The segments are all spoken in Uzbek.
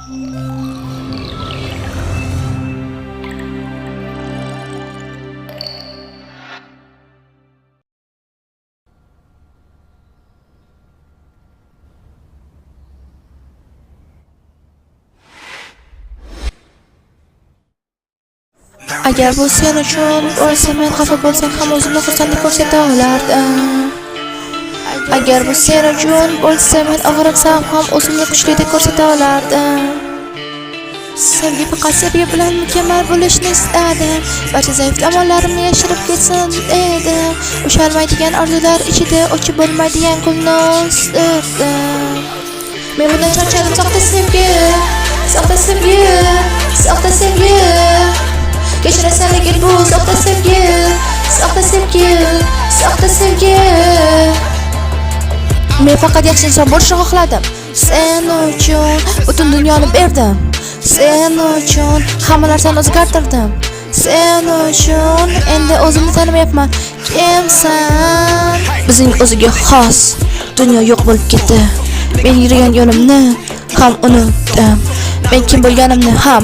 Agar bu sen uchun bo'lsa, men xafa bo'lsam ham o'zimni xursandlik ko'rsata olardim. Agar bu sen uchun bo'lsa, men og'riqsam ham o'zimni kuchli ko'rsata olardim. Sevgi faqat sevgi bilan mukammal bo'lishni istadim. Barcha zaif tomonlarimni yashirib ketsin edim. Ushalmaydigan orzular ichida o'chib bo'lmaydigan gulni o'stirdim. Men bundan charchadim, soxta sevgi, soxta sevgi, soxta sevgi. Kechirasan lekin bu soxta sevgi, soxta sevgi, soxta sevgi. Men faqat yaxshi inson bo'lishni xohladim. Sen uchun butun dunyoni berdim. Sen uchun hamma narsani o'zgartirdim. Sen uchun endi o'zimni tanimayapman. Kimsan? Bizning o'ziga xos dunyo yo'q bo'lib ketdi. Men yurgan yo'limni ham unutdim. Men kim bo'lganimni ham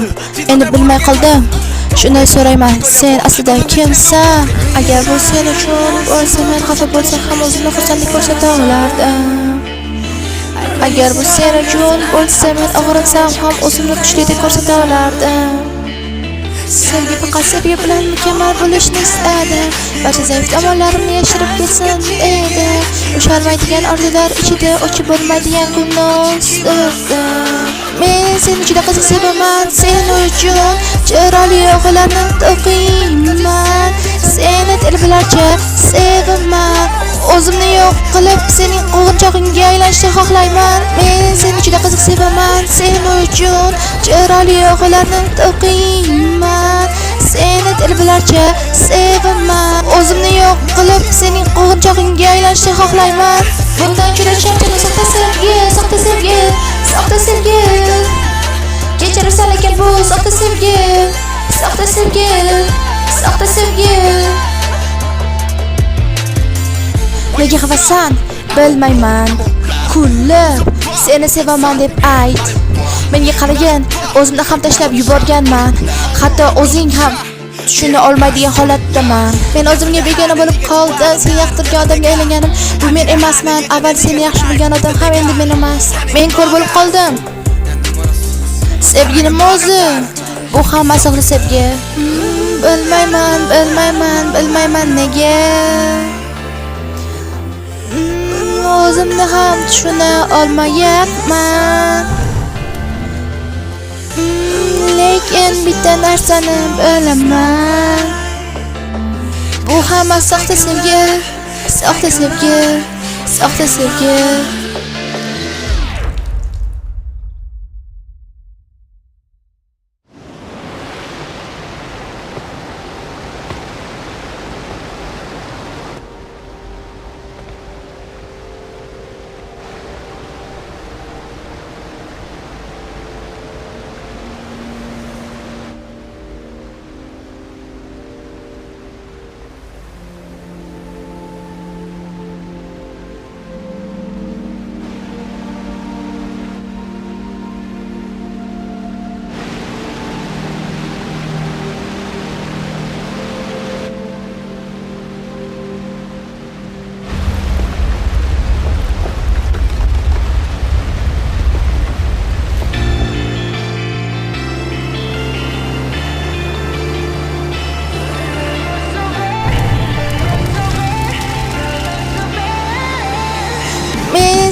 endi bilmay qoldim. Shunday so'rayman, sen aslida kimsan? Agar bu sen uchun bo'lsa, men xafa bo'lsam ham o'zimni xursandlik ko'rsata olardim. Agar bu sen uchun bo'lsa, men og'riqsam ham o'zimni kuchli deb ko'rsata olardim. Sevgi faqat sevgi bilan mukammal bo'lishni istadim. Barcha zaif tomonlarimni yashirib ketsin edim. Ushalmaydigan orzular ichida o'chib bo'lmaydigan gulni o'stirdim. Men seni juda qiziq sevaman, sen uchun chiroyli o'g'illarni o'qiyman. Seni telbalarcha sevaman. O'zimni yo'q qilib sening qo'g'irchog'ingga aylanishni xohlayman. Men seni juda qiziq sevaman, sen uchun chiroyli o'g'illarni o'qiyman. Seni telbalarcha sevaman. O'zimni yo'q qilib sening qo'g'irchog'ingga aylanishni xohlayman. Bundan juda charchadim, soxta sevgi, soxta sevgi, soxta sevgi. Kechirasan lekin bu soxta sevgi, soxta sevgi, soxta sevgi. Nega xafasan? Bilmayman. Kulib seni sevaman deb ayt. Menga qaragin, o'zimni ham tashlab yuborganman. Hatto o'zing ham tushuna olmaydigan holatdaman. Men o'zimga begona bo'lib qoldim. Seni yoqtirgan odamga aylanganim bu men emasman. Avval seni yaxshi bilgan odam ham endi men emas. Men ko'r bo'lib qoldim. Sevginim o'zi bu hamma soxta sevgi. Bilmayman nega. O'zimni ham tushuna olmayapman. Lekin bitta narsani bilaman. Bu hamma soxta sevgi, soxta sevgi, soxta sevgi.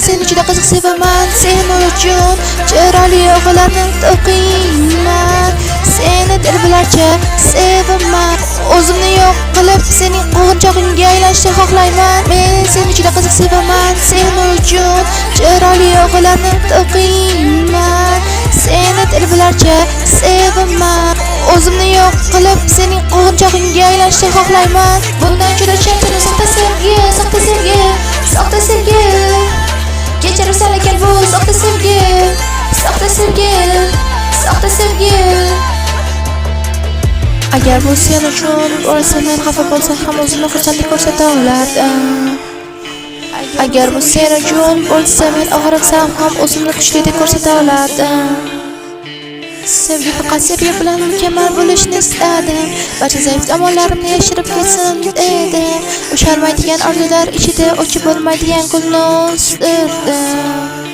Seni juda qiziq sevaman, sen uchun chiroyli o'g'illarni o'qiyman. Seni telbalarcha sevaman. O'zimni yo'q qilib sening qo'g'irchog'ingga aylanishni xohlayman. Men seni juda qiziq sevaman, sen uchun chiroyli o'g'illarni o'qiyman. Seni telbalarcha sevaman. O'zimni yo'q qilib sening qo'g'irchog'ingga aylanishni xohlayman. Bundan juda charchadim, soxta sevgi, soxta sevgi, soxta sevgi. Kechirasan lekin bu soxta sevgi, soxta sevgi, soxta sevgi. Agar bu sen uchun bo'lsa, men xafa bo'lsam ham o'zimni xursandlik ko'rsata olardim. Agar bu sen uchun bo'lsa, men og'riqsam ham o'zimni kuchli deb ko'rsata olardim. Sevgi faqat sevgi bilan mukammal bo'lishni istadim. Barcha zaif tomonlarimni yashirib ketsin edim. Ushalmaydigan orzular ichida o'chib bo'lmaydigan gulni o'stirdim.